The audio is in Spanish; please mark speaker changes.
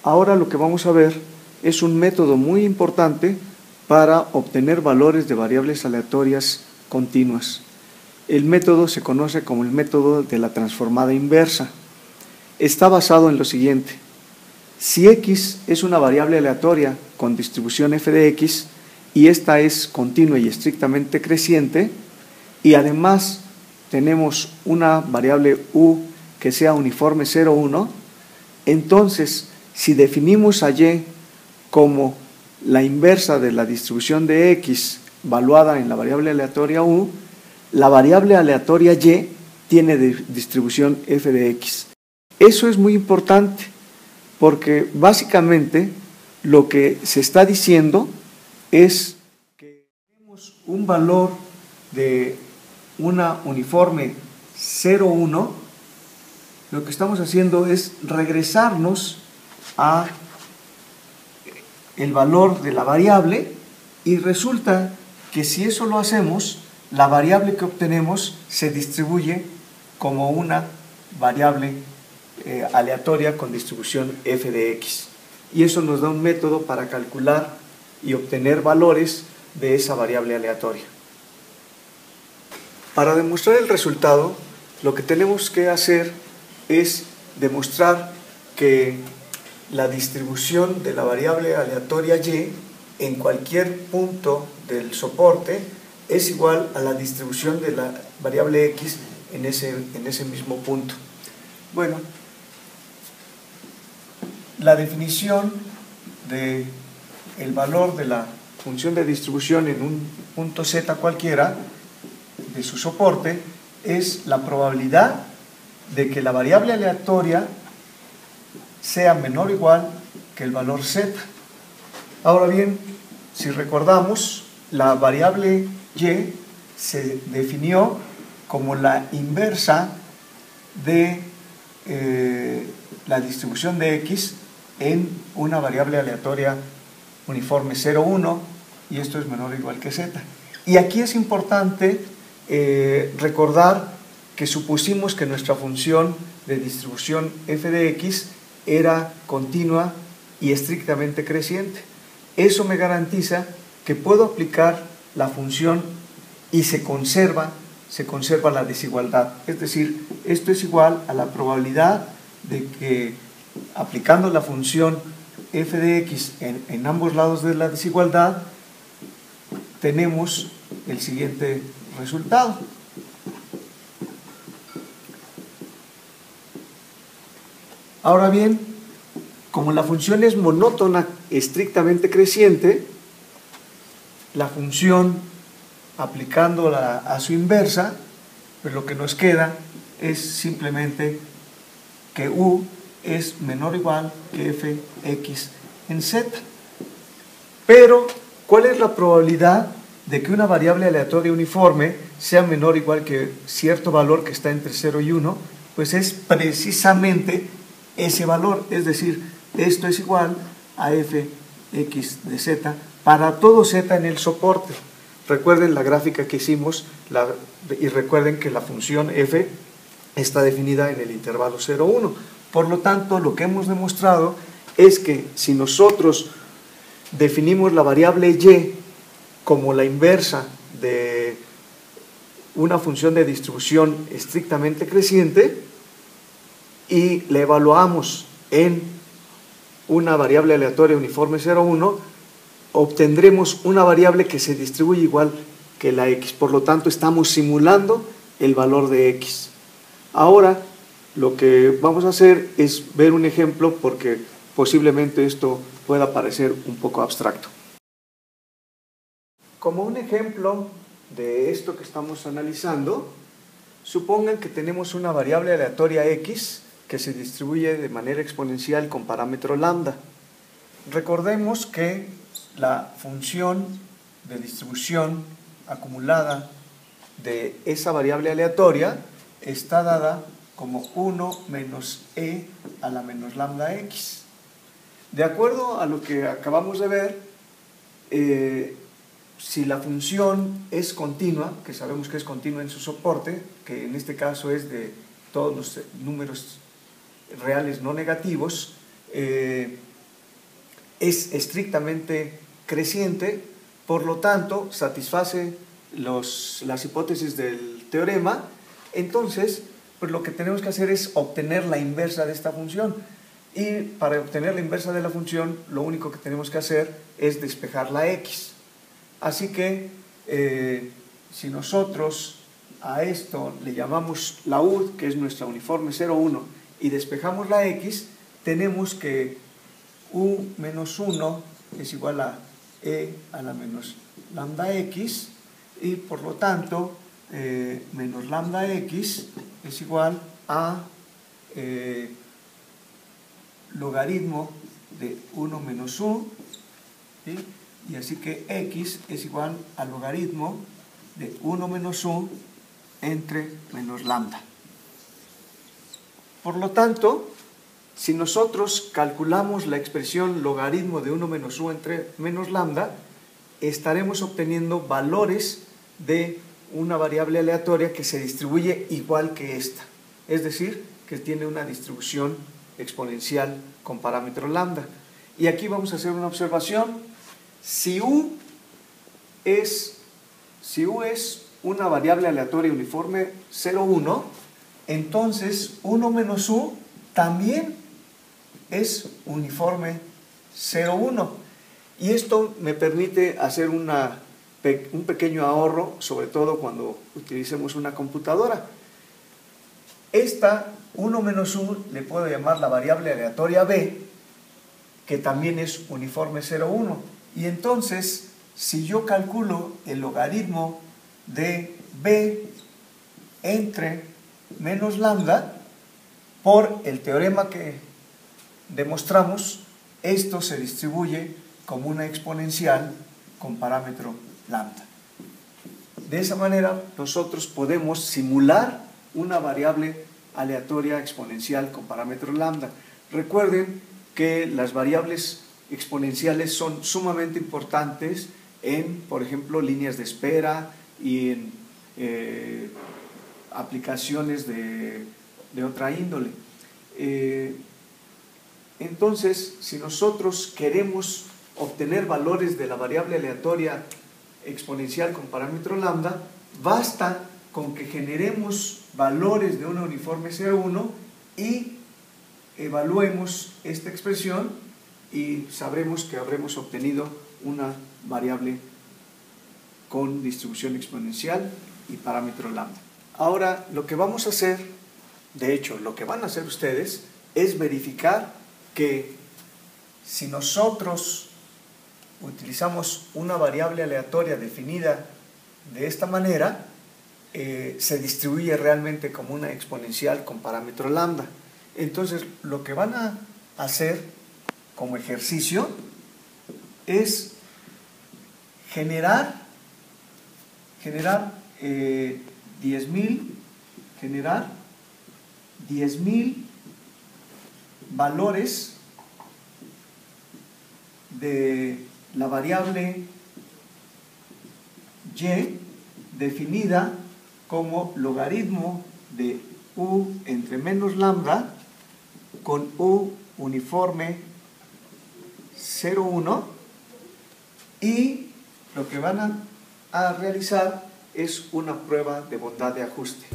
Speaker 1: Ahora lo que vamos a ver es un método muy importante para obtener valores de variables aleatorias continuas. El método se conoce como el método de la transformada inversa. Está basado en lo siguiente: si x es una variable aleatoria con distribución f de x y esta es continua y estrictamente creciente, y además tenemos una variable u que sea uniforme 0, 1, entonces si definimos a y como la inversa de la distribución de x valuada en la variable aleatoria u, la variable aleatoria y tiene distribución f de x. Eso es muy importante porque básicamente lo que se está diciendo es que tenemos un valor de una uniforme 0, 1, lo que estamos haciendo es regresarnos a el valor de la variable, y resulta que si eso lo hacemos, la variable que obtenemos se distribuye como una variable aleatoria con distribución f de x, y eso nos da un método para calcular y obtener valores de esa variable aleatoria. Para demostrar el resultado, lo que tenemos que hacer es demostrar que la distribución de la variable aleatoria y en cualquier punto del soporte es igual a la distribución de la variable x en ese mismo punto. Bueno, la definición del valor de la función de distribución en un punto z cualquiera de su soporte es la probabilidad de que la variable aleatoria sea menor o igual que el valor z. Ahora bien, si recordamos, la variable y se definió como la inversa de la distribución de x en una variable aleatoria uniforme 0, 1, y esto es menor o igual que z. Y aquí es importante recordar que supusimos que nuestra función de distribución f de x era continua y estrictamente creciente. Eso me garantiza que puedo aplicar la función y se conserva la desigualdad. Es decir, esto es igual a la probabilidad de que aplicando la función f de x en ambos lados de la desigualdad tenemos el siguiente resultado. Ahora bien, como la función es monótona estrictamente creciente, la función aplicándola a su inversa, pues lo que nos queda es simplemente que u es menor o igual que fx en z. Pero, ¿cuál es la probabilidad de que una variable aleatoria uniforme sea menor o igual que cierto valor que está entre 0 y 1? Pues es precisamente ese valor, es decir, esto es igual a fx de z para todo z en el soporte. Recuerden la gráfica que hicimos y recuerden que la función f está definida en el intervalo 0, 1. Por lo tanto, lo que hemos demostrado es que si nosotros definimos la variable y como la inversa de una función de distribución estrictamente creciente y la evaluamos en una variable aleatoria uniforme 0, 1, obtendremos una variable que se distribuye igual que la x. Por lo tanto, estamos simulando el valor de x. Ahora, lo que vamos a hacer es ver un ejemplo porque posiblemente esto pueda parecer un poco abstracto. Como un ejemplo de esto que estamos analizando, supongan que tenemos una variable aleatoria x que se distribuye de manera exponencial con parámetro lambda. Recordemos que la función de distribución acumulada de esa variable aleatoria está dada como 1 menos e a la menos lambda x. De acuerdo a lo que acabamos de ver, si la función es continua, que sabemos que es continua en su soporte, que en este caso es de todos los números reales no negativos, es estrictamente creciente, por lo tanto satisface las hipótesis del teorema. Entonces, pues lo que tenemos que hacer es obtener la inversa de esta función. Y para obtener la inversa de la función, lo único que tenemos que hacer es despejar la x. Así que, si nosotros a esto le llamamos la U, que es nuestra uniforme 0,1, y despejamos la x, tenemos que u menos 1 es igual a e a la menos lambda x, y por lo tanto menos lambda x es igual a logaritmo de 1 menos u, ¿sí? Y así que x es igual al logaritmo de 1 menos u entre menos lambda. Por lo tanto, si nosotros calculamos la expresión logaritmo de 1 menos u entre menos lambda, estaremos obteniendo valores de una variable aleatoria que se distribuye igual que esta, es decir, que tiene una distribución exponencial con parámetro lambda. Y aquí vamos a hacer una observación. Si u es una variable aleatoria uniforme 0,1, entonces 1 menos u también es uniforme 0,1. Y esto me permite hacer un pequeño ahorro, sobre todo cuando utilicemos una computadora. Esta 1 menos u le puedo llamar la variable aleatoria b, que también es uniforme 0,1. Y entonces, si yo calculo el logaritmo de b entre menos lambda, por el teorema que demostramos, esto se distribuye como una exponencial con parámetro lambda. De esa manera, nosotros podemos simular una variable aleatoria exponencial con parámetro lambda. Recuerden que las variables exponenciales son sumamente importantes en, por ejemplo, líneas de espera y en aplicaciones de otra índole. Entonces, si nosotros queremos obtener valores de la variable aleatoria exponencial con parámetro lambda, basta con que generemos valores de una uniforme 0,1 y evaluemos esta expresión y sabremos que habremos obtenido una variable con distribución exponencial y parámetro lambda. Ahora, lo que vamos a hacer, de hecho, lo que van a hacer ustedes es verificar que si nosotros utilizamos una variable aleatoria definida de esta manera, se distribuye realmente como una exponencial con parámetro lambda. Entonces, lo que van a hacer como ejercicio es generar 10,000 valores de la variable y definida como logaritmo de u entre menos lambda con u uniforme 0,1, y lo que van a realizar es una prueba de bondad de ajuste.